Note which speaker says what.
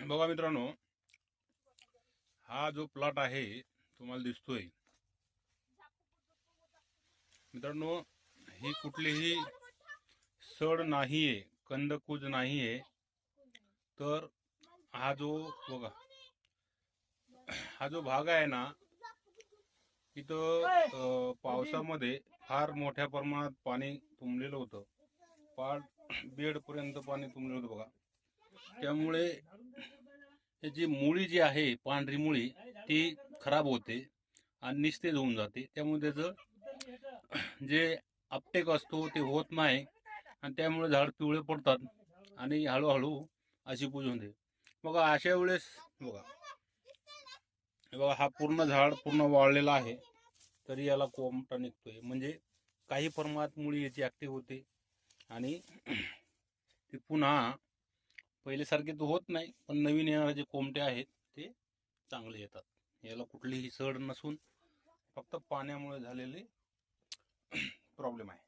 Speaker 1: बघा मित्रांनो, हा जो प्लॉट आहे तुम्हाला दिसतोय मित्रांनो, ही कुठलीही सड नाहीये, कंदकुज नाहीये. तर हा जो बघा, हा जो भाग आहे ना, इथं पावसामध्ये फार मोठ्या प्रमाणात पाणी तुंबलेलं होतं. पाठ बेड पर्यंत पाणी तुंबलेलं होतं बघा. त्यामुळे त्याची मुळी जी आहे, पांढरी मुळी, ती खराब होते आणि निस्तेज होऊन जाते. त्यामुळे त्याचं जे अपटेक असतो ते होत नाही आणि त्यामुळे झाड पिवळे पडतात आणि हळूहळू अशी पूज होते. बघा अशा वेळेस बघा हा पूर्ण झाड पूर्ण वाळलेला आहे, तरी याला कोमटा निघतोय. म्हणजे काही प्रमाणात मुळी याची ऍक्टिव्ह होते आणि ती पुन्हा पहिल्यासारखे तर होत नाही, पण नवीन येणारे जे कोमटे आहेत ते चांगले येतात. याला कुठलीही सड नसून फक्त पाण्यामुळे झालेले प्रॉब्लेम आहे.